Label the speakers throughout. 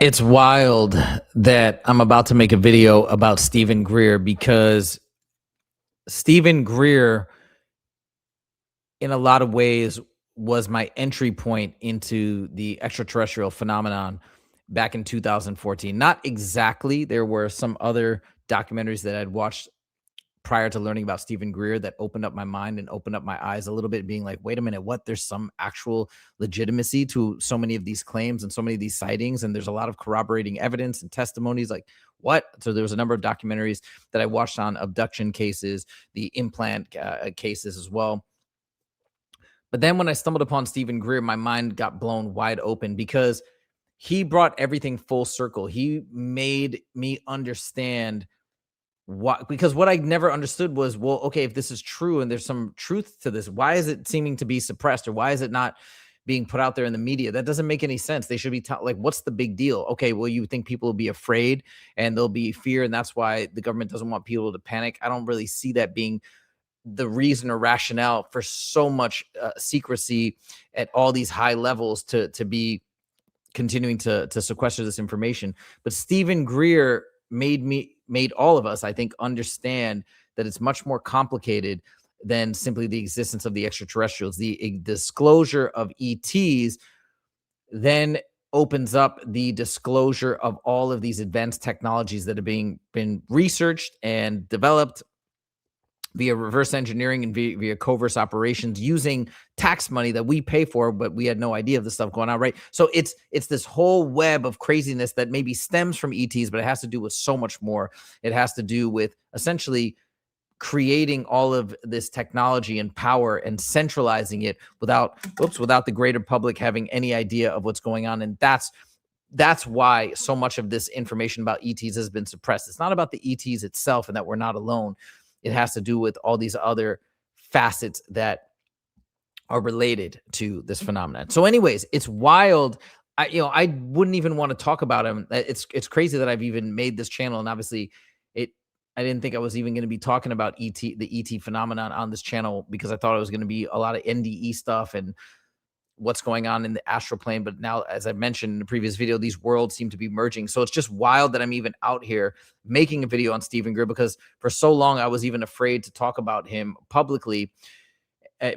Speaker 1: It's wild that I'm about to make a video about Steven Greer because Steven Greer, in a lot of ways, was my entry point into the extraterrestrial phenomenon back in 2014. Not exactly. There were some other documentaries that I'd watched prior to learning about Steven Greer that opened up my mind and opened up my eyes a little bit, being like, wait a minute, what? There's some actual legitimacy to so many of these claims and so many of these sightings. And there's a lot of corroborating evidence and testimonies. Like, what? So there was a number of documentaries that I watched on abduction cases, the implant cases as well. But then when I stumbled upon Steven Greer, my mind got blown wide open because he brought everything full circle. He made me understand what, because what I never understood was, well, okay, if this is true and there's some truth to this, why is it seeming to be suppressed, or why is it not being put out there in the media? That doesn't make any sense. They should be like, what's the big deal? Okay, well, you think people will be afraid and there'll be fear, and that's why the government doesn't want people to panic. I don't really see that being the reason or rationale for so much secrecy at all these high levels to be continuing to sequester this information. But Steven Greer made all of us, I think, understand that it's much more complicated than simply the existence of the extraterrestrials. The disclosure of ETs then opens up the disclosure of all of these advanced technologies that are been researched and developed via reverse engineering and via covert operations using tax money that we pay for, but we had no idea of the stuff going on, right? So it's this whole web of craziness that maybe stems from ETs, but it has to do with so much more. It has to do with essentially creating all of this technology and power and centralizing it without the greater public having any idea of what's going on. And that's why so much of this information about ETs has been suppressed. It's not about the ETs itself and that we're not alone. It has to do with all these other facets that are related to this phenomenon. So anyways, it's wild. I wouldn't even want to talk about him. It's crazy that I've even made this channel. And obviously I didn't think I was even going to be talking about the ET phenomenon on this channel, because I thought it was going to be a lot of NDE stuff and what's going on in the astral plane. But now, as I mentioned in the previous video, these worlds seem to be merging. So it's just wild that I'm even out here making a video on Steven Greer, because for so long I was even afraid to talk about him publicly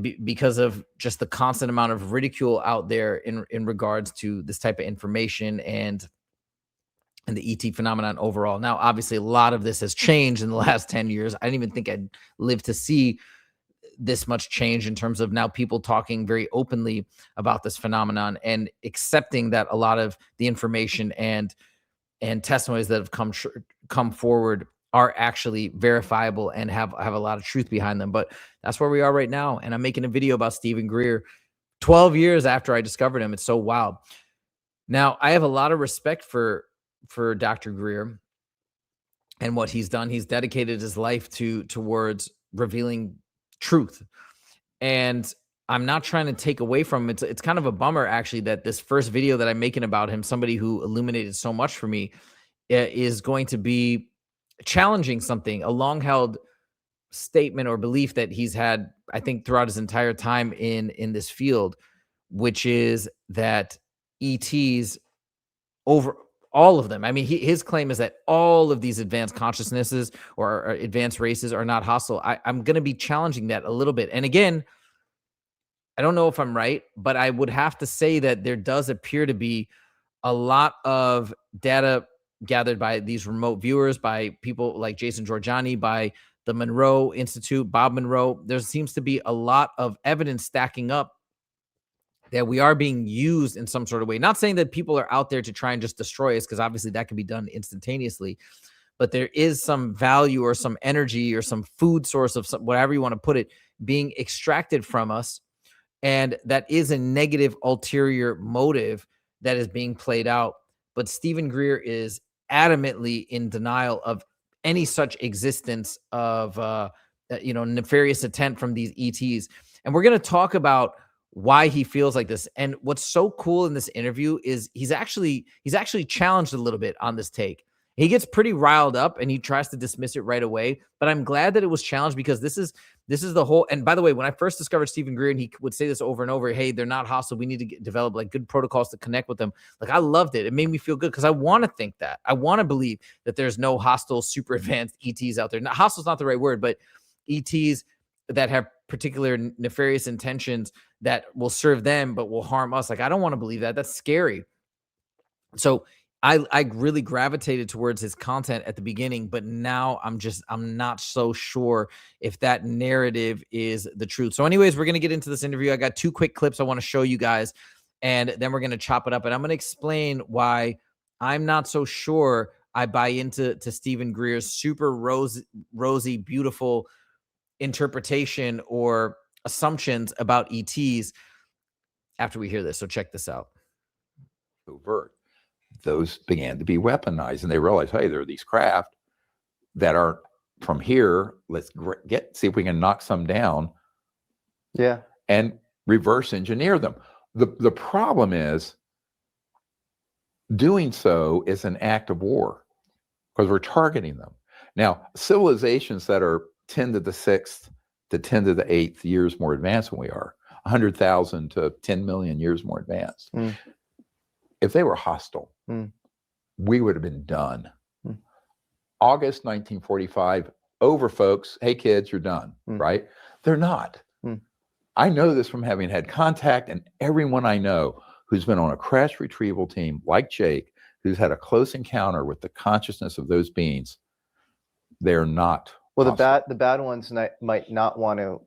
Speaker 1: because of just the constant amount of ridicule out there in regards to this type of information and the ET phenomenon overall. Now, obviously, a lot of this has changed in the last 10 years. I didn't even think I'd live to see this much change in terms of now people talking very openly about this phenomenon and accepting that a lot of the information and testimonies that have come forward are actually verifiable and have a lot of truth behind them. But that's where we are right now. And I'm making a video about Steven Greer 12 years after I discovered him. It's so wild. Now, I have a lot of respect for Dr. Greer and what he's done. He's dedicated his life towards revealing truth. And I'm not trying to take away from him. It's kind of a bummer, actually, that this first video that I'm making about him, somebody who illuminated so much for me, is going to be challenging something, a long held statement or belief that he's had, I think, throughout his entire time in this field, which is that ETs, over all of them, I mean, his claim is that all of these advanced consciousnesses or advanced races are not hostile. I'm going to be challenging that a little bit. And again, I don't know if I'm right, but I would have to say that there does appear to be a lot of data gathered by these remote viewers, by people like Jason Giorgiani, by the Monroe Institute, Bob Monroe. There seems to be a lot of evidence stacking up that we are being used in some sort of way. Not saying that people are out there to try and just destroy us, because obviously that can be done instantaneously, but there is some value or some energy or some food source of whatever you want to put it being extracted from us. And that is a negative ulterior motive that is being played out. But Steven Greer is adamantly in denial of any such existence of, nefarious intent from these ETs. And we're going to talk about why he feels like this. And what's so cool in this interview is he's actually challenged a little bit on this take. He gets pretty riled up and he tries to dismiss it right away. But I'm glad that it was challenged, because this This is the whole, and by the way, when I first discovered Steven Greer, and he would say this over and over, hey, they're not hostile. We need to develop like good protocols to connect with them. Like I loved it. It made me feel good because I want to think that. I want to believe that there's no hostile, super advanced ETs out there. Not, hostile is not the right word, but ETs that have particular nefarious intentions that will serve them but will harm us. Like I don't want to believe that. That's scary. So I really gravitated towards his content at the beginning, but now I'm not so sure if that narrative is the truth. So anyways, we're going to get into this interview. I got 2 quick clips I want to show you guys, and then we're going to chop it up, and I'm going to explain why I'm not so sure I buy into Steven Greer's super rosy, beautiful interpretation or assumptions about ETs after we hear this. So check this out.
Speaker 2: Overt. Those began to be weaponized, and they realized, hey, there are these craft that aren't from here. Let's see if we can knock some down.
Speaker 3: Yeah.
Speaker 2: And reverse engineer them. The problem is doing so is an act of war because we're targeting them. Now, civilizations that are 10 to the 6th to 10 to the 8th years more advanced than we are, 100,000 to 10 million years more advanced. If they were hostile, we would have been done. August 1945, over, folks. Hey, kids, you're done, right? They're not. I know this from having had contact, and everyone I know who's been on a crash retrieval team, like Jake, who's had a close encounter with the consciousness of those beings, they're not.
Speaker 3: Well, the bad ones might not want to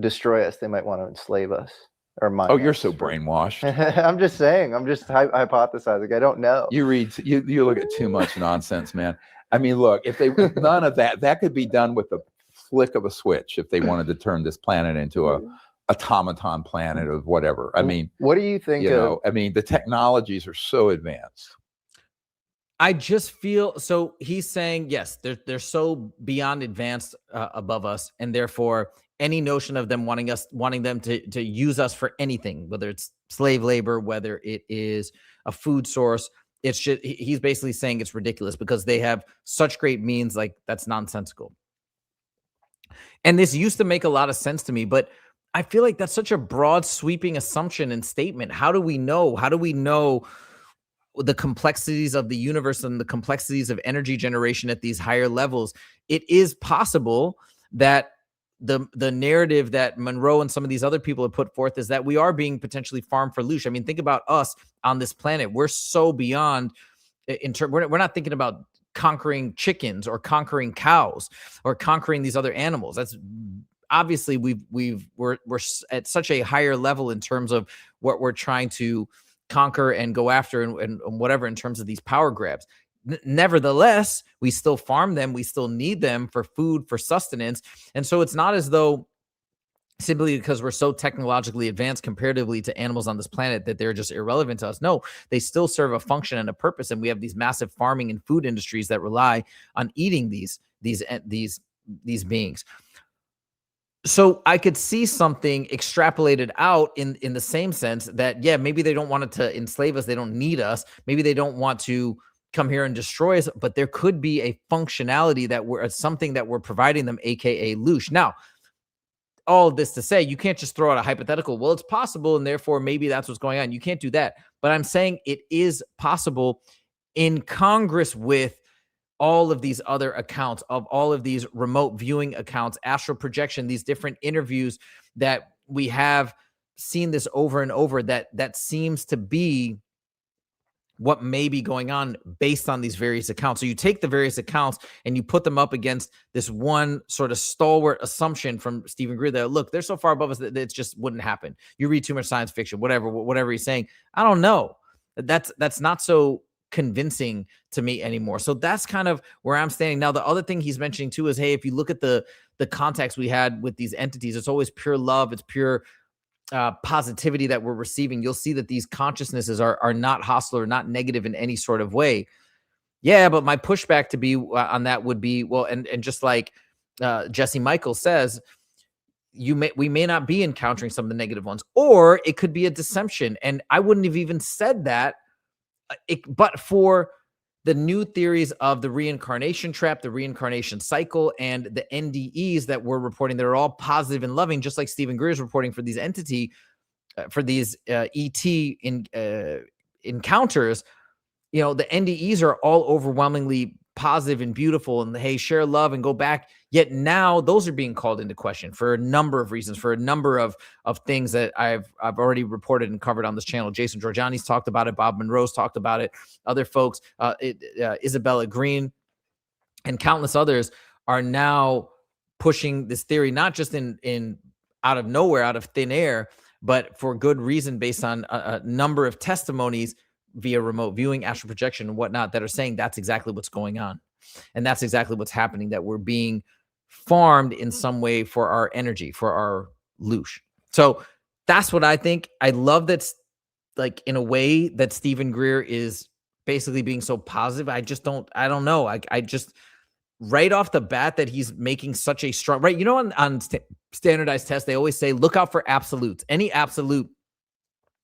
Speaker 3: destroy us. They might want to enslave us. Or mine.
Speaker 2: Oh, you're so brainwashed.
Speaker 3: I'm just saying. I'm just hypothesizing. I don't know.
Speaker 2: You look at too much nonsense, man. I mean, look, if they none of that could be done with a flick of a switch if they wanted to turn this planet into a automaton planet of whatever. I mean,
Speaker 3: what do you think?
Speaker 2: I mean, the technologies are so advanced.
Speaker 1: I just feel so. He's saying yes, they're so beyond advanced above us, and therefore any notion of them wanting them to use us for anything, whether it's slave labor, whether it is a food source, it's just, he's basically saying it's ridiculous because they have such great means. Like that's nonsensical. And this used to make a lot of sense to me, but I feel like that's such a broad, sweeping assumption and statement. How do we know? How do we know the complexities of the universe and the complexities of energy generation at these higher levels? It is possible that the narrative that Monroe and some of these other people have put forth is that we are being potentially farmed for loosh. I mean, think about us on this planet. We're so beyond we're not thinking about conquering chickens or conquering cows or conquering these other animals. That's obviously we're at such a higher level in terms of what we're trying to conquer and go after and whatever in terms of these power grabs. Nevertheless, we still farm them. We still need them for food, for sustenance. And so it's not as though simply because we're so technologically advanced comparatively to animals on this planet that they're just irrelevant to us. No, they still serve a function and a purpose. And we have these massive farming and food industries that rely on eating these beings. So I could see something extrapolated out in the same sense that, yeah, maybe they don't want it to enslave us. They don't need us. Maybe they don't want to come here and destroy us, but there could be a functionality that something that we're providing them, AKA loosh. Now, all of this to say, you can't just throw out a hypothetical. Well, it's possible, and therefore maybe that's what's going on. You can't do that. But I'm saying it is possible in Congress with all of these other accounts, of all of these remote viewing accounts, astral projection, these different interviews that we have seen this over and over, that seems to be what may be going on based on these various accounts. So you take the various accounts and you put them up against this one sort of stalwart assumption from Steven Greer that, look, they're so far above us that it just wouldn't happen. You read too much science fiction, whatever he's saying. I don't know. That's not so convincing to me anymore. So that's kind of where I'm standing. Now, the other thing he's mentioning too is, hey, if you look at the context we had with these entities, it's always pure love. It's pure positivity that we're receiving. You'll see that these consciousnesses are not hostile or not negative in any sort of way. Yeah, but my pushback to be on that would be, well, and just like Jesse Michael says, we may not be encountering some of the negative ones, or it could be a deception. And I wouldn't have even said that, but for the new theories of the reincarnation trap, the reincarnation cycle, and the NDEs that we're reporting that are all positive and loving, just like Steven Greer is reporting for these ET encounters. You know, the NDEs are all overwhelmingly positive and beautiful, and hey, share love and go back. Yet now those are being called into question for a number of reasons, for a number of things that I've already reported and covered on this channel. Jason Georgiani's talked about it. Bob Monroe's talked about it. Other folks, Isabella Green, and countless others are now pushing this theory, not just in out of nowhere, out of thin air, but for good reason, based on a number of testimonies via remote viewing, astral projection, and whatnot, that are saying that's exactly what's going on. And that's exactly what's happening, that we're being farmed in some way for our energy, for our loosh. So that's what I think. I love that, like, in a way that Steven Greer is basically being so positive. I don't know. I just, right off the bat, that he's making such a strong, right? You know, on standardized tests, they always say, look out for absolutes. Any absolute,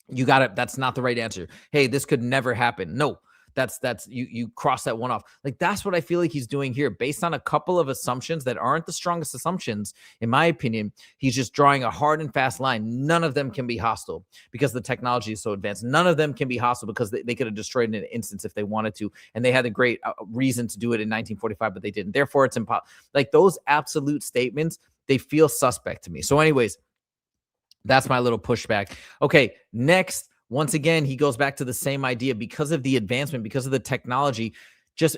Speaker 1: you got it. That's not the right answer. Hey, this could never happen. No, that's you cross that one off. Like, that's what I feel like he's doing here, based on a couple of assumptions that aren't the strongest assumptions, in my opinion. He's just drawing a hard and fast line. None of them can be hostile because the technology is so advanced. None of them can be hostile because they could have destroyed it in an instance if they wanted to, and they had a great reason to do it in 1945, but they didn't. Therefore, it's impossible. Like, those absolute statements, they feel suspect to me. So anyways, that's my little pushback. Okay, next, once again, he goes back to the same idea, because of the advancement, because of the technology,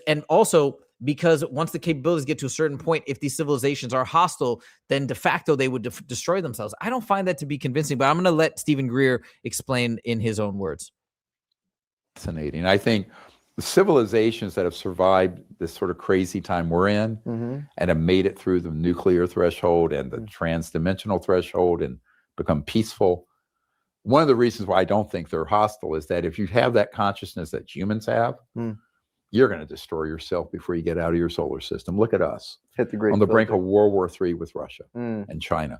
Speaker 1: and also because once the capabilities get to a certain point, if these civilizations are hostile, then de facto they would destroy themselves. I don't find that to be convincing, but I'm going to let Steven Greer explain in his own words.
Speaker 2: Fascinating. I think the civilizations that have survived this sort of crazy time we're in and have made it through the nuclear threshold and the transdimensional threshold and become peaceful. One of the reasons why I don't think they're hostile is that if you have that consciousness that humans have, you're going to destroy yourself before you get out of your solar system. Look at us.
Speaker 3: Hit the great
Speaker 2: on the brink of World War III with Russia and China.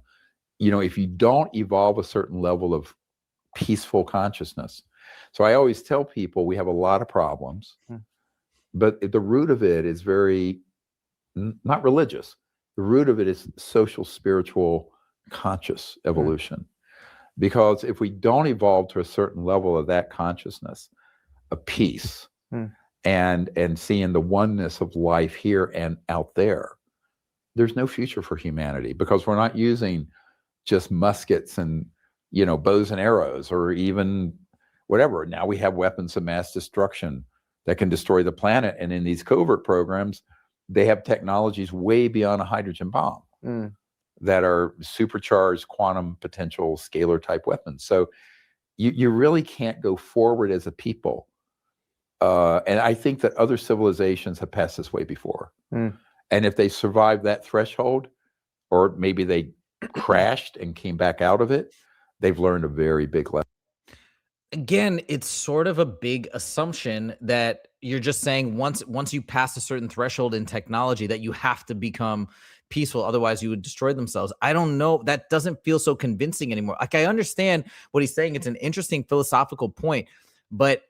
Speaker 2: You know, if you don't evolve a certain level of peaceful consciousness. So I always tell people we have a lot of problems, but the root of it is very, not religious. The root of it is social, spiritual, conscious evolution. Because if we don't evolve to a certain level of that consciousness, of peace, and seeing the oneness of life here and out there, there's no future for humanity, because we're not using just muskets and, you know, bows and arrows, or even whatever. Now we have weapons of mass destruction that can destroy the planet. And in these covert programs, they have technologies way beyond a hydrogen bomb that are supercharged quantum potential scalar type weapons. So you really can't go forward as a people. And I think that other civilizations have passed this way before. And if they survived that threshold, or maybe they crashed and came back out of it, they've learned a very big lesson.
Speaker 1: Again, it's sort of a big assumption that you're just saying once you pass a certain threshold in technology that you have to become peaceful, otherwise you would destroy themselves. I don't know. That doesn't feel so convincing anymore. Like, I understand what he's saying. It's an interesting philosophical point, but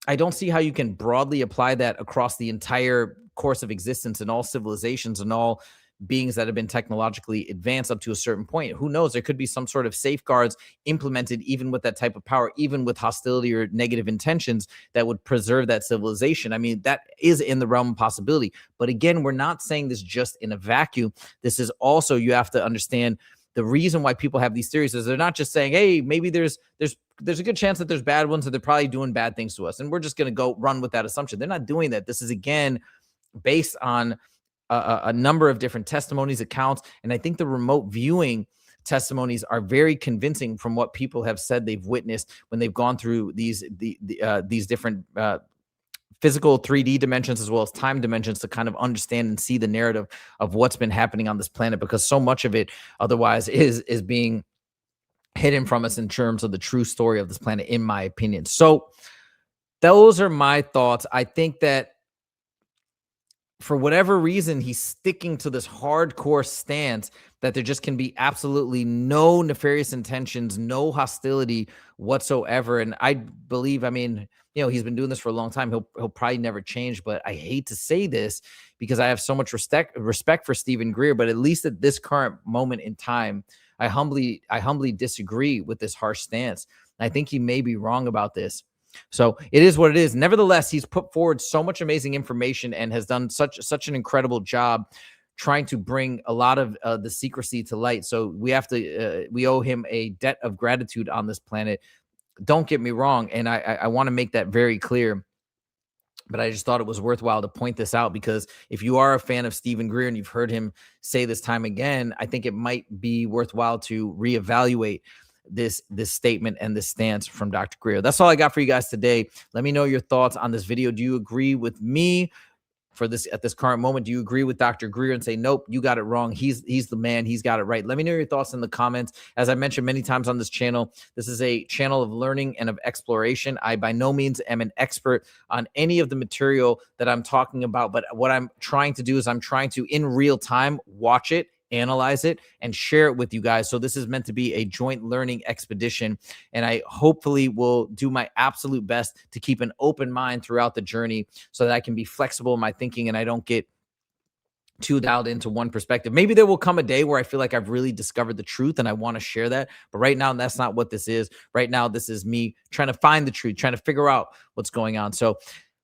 Speaker 1: I don't see how you can broadly apply that across the entire course of existence and all civilizations and all beings that have been technologically advanced up to a certain point. Who knows? There could be some sort of safeguards implemented even with that type of power, even with hostility or negative intentions, that would preserve that civilization. I mean, that is in the realm of possibility. But again, we're not saying this just in a vacuum. This is also, you have to understand, the reason why people have these theories is they're not just saying, hey, maybe there's a good chance that there's bad ones, that they're probably doing bad things to us, and we're just going to go run with that assumption. They're not doing that. This is, again, based on a number of different testimonies, accounts, and I think the remote viewing testimonies are very convincing from what people have said they've witnessed when they've gone through these different physical 3D dimensions as well as time dimensions, to kind of understand and see the narrative of what's been happening on this planet, because so much of it otherwise is being hidden from us in terms of the true story of this planet, in my opinion. So those are my thoughts. I think that for whatever reason, he's sticking to this hardcore stance that there just can be absolutely no nefarious intentions, no hostility whatsoever. And I believe, I mean, you know, he's been doing this for a long time. He'll probably never change, but I hate to say this because I have so much respect for Steven Greer, but at least at this current moment in time, I humbly disagree with this harsh stance. I think he may be wrong about this. So it is what it is. Nevertheless, he's put forward so much amazing information and has done such an incredible job trying to bring a lot of the secrecy to light. So we owe him a debt of gratitude on this planet. Don't get me wrong, and I want to make that very clear. But I just thought it was worthwhile to point this out because if you are a fan of Steven Greer and you've heard him say this time again, I think it might be worthwhile to reevaluate this statement and this stance from Dr. Greer. That's all I got for you guys today. Let me know your thoughts on this video. Do you agree with me for this at this current moment? Do you agree with Dr. Greer and say, nope, you got it wrong? He's the man. He's got it right. Let me know your thoughts in the comments. As I mentioned many times on this channel, this is a channel of learning and of exploration. I by no means am an expert on any of the material that I'm talking about, but what I'm trying to do is I'm trying to, in real time, watch it, analyze it, and share it with you guys. So this is meant to be a joint learning expedition, and I hopefully will do my absolute best to keep an open mind throughout the journey so that I can be flexible in my thinking and I don't get too dialed into one perspective. Maybe there will come a day where I feel like I've really discovered the truth and I want to share that. But right now, that's not what this is. Right now, this is me trying to find the truth, trying to figure out what's going on. So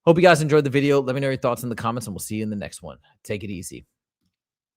Speaker 1: hope you guys enjoyed the video. Let me know your thoughts in the comments and we'll see you in the next one. Take it easy.